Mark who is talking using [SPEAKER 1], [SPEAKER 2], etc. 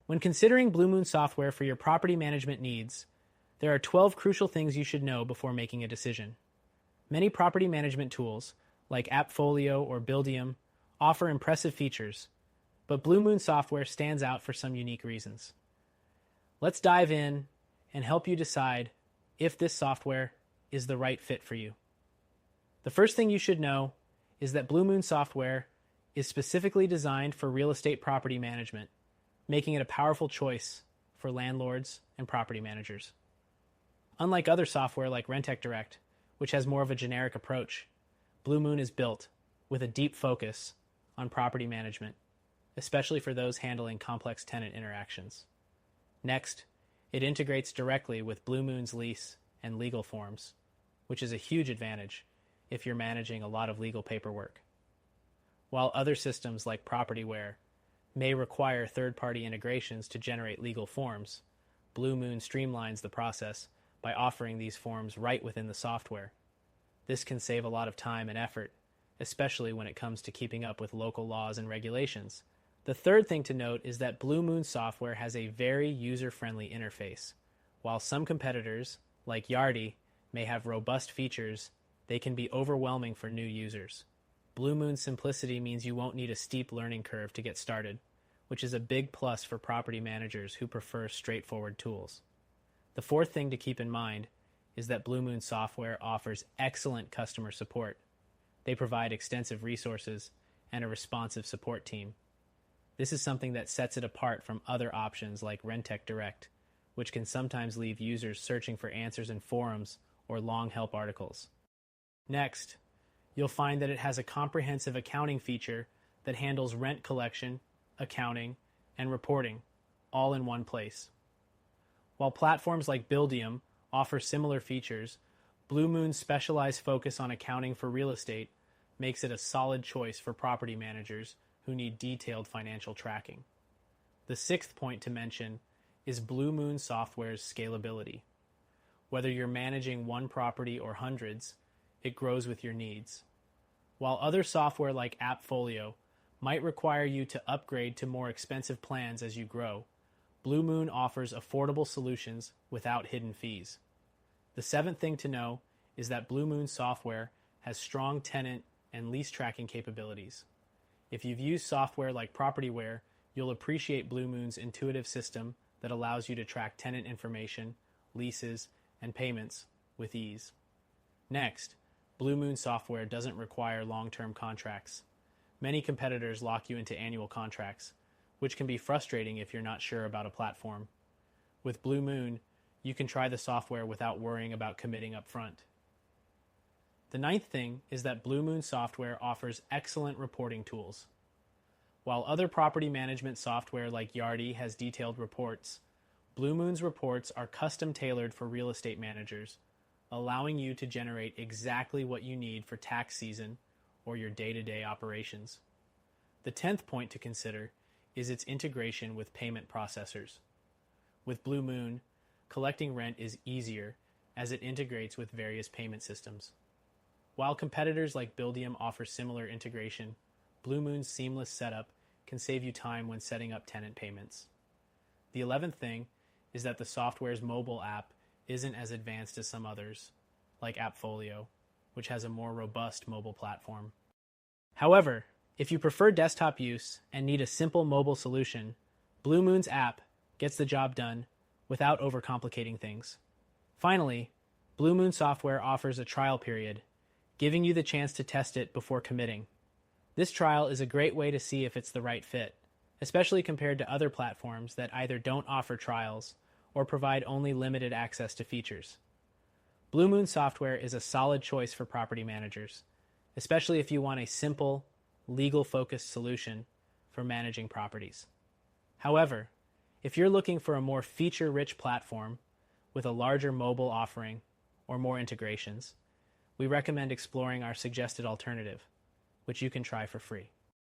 [SPEAKER 1] When considering Blue Moon software for your property management needs, there are 12 crucial things you should know before making a decision. Many property management tools, like AppFolio or Buildium, offer impressive features, but Blue Moon software stands out for some unique reasons. Let's dive in and help you decide if this software is the right fit for you. The first thing you should know is that Blue Moon software is specifically designed for real estate property management, making it a powerful choice for landlords and property managers. Unlike other software like Rentec Direct, which has more of a generic approach, Blue Moon is built with a deep focus on property management, especially for those handling complex tenant interactions. Next, it integrates directly with Blue Moon's lease and legal forms, which is a huge advantage if you're managing a lot of legal paperwork. While other systems like PropertyWare may require third-party integrations to generate legal forms, Blue Moon streamlines the process by offering these forms right within the software. This can save a lot of time and effort, especially when it comes to keeping up with local laws and regulations. The third thing to note is that Blue Moon software has a very user-friendly interface. While some competitors, like Yardi, may have robust features, they can be overwhelming for new users. Blue Moon's simplicity means you won't need a steep learning curve to get started, which is a big plus for property managers who prefer straightforward tools. The fourth thing to keep in mind is that Blue Moon software offers excellent customer support. They provide extensive resources and a responsive support team. This is something that sets it apart from other options like Rentec Direct, which can sometimes leave users searching for answers in forums or long help articles. Next, you'll find that it has a comprehensive accounting feature that handles rent collection, accounting, and reporting, all in one place. While platforms like Buildium offer similar features, Blue Moon's specialized focus on accounting for real estate makes it a solid choice for property managers who need detailed financial tracking. The sixth point to mention is Blue Moon software's scalability. Whether you're managing one property or hundreds, it grows with your needs. While other software like AppFolio might require you to upgrade to more expensive plans as you grow, Blue Moon offers affordable solutions without hidden fees. The seventh thing to know is that Blue Moon software has strong tenant and lease tracking capabilities. If you've used software like PropertyWare, you'll appreciate Blue Moon's intuitive system that allows you to track tenant information, leases, and payments with ease. Next, Blue Moon software doesn't require long-term contracts. Many competitors lock you into annual contracts, which can be frustrating if you're not sure about a platform. With Blue Moon, you can try the software without worrying about committing up front. The ninth thing is that Blue Moon software offers excellent reporting tools. While other property management software like Yardi has detailed reports, Blue Moon's reports are custom tailored for real estate managers, allowing you to generate exactly what you need for tax season or your day-to-day operations. The 10th point to consider is its integration with payment processors. With Blue Moon, collecting rent is easier as it integrates with various payment systems. While competitors like Buildium offer similar integration, Blue Moon's seamless setup can save you time when setting up tenant payments. The 11th thing is that the software's mobile app isn't as advanced as some others, like AppFolio, which has a more robust mobile platform. However, if you prefer desktop use and need a simple mobile solution, Blue Moon's app gets the job done without overcomplicating things. Finally, Blue Moon software offers a trial period, giving you the chance to test it before committing. This trial is a great way to see if it's the right fit, especially compared to other platforms that either don't offer trials or provide only limited access to features. Blue Moon software is a solid choice for property managers, especially if you want a simple, legal-focused solution for managing properties. However, if you're looking for a more feature-rich platform with a larger mobile offering or more integrations, we recommend exploring our suggested alternative, which you can try for free.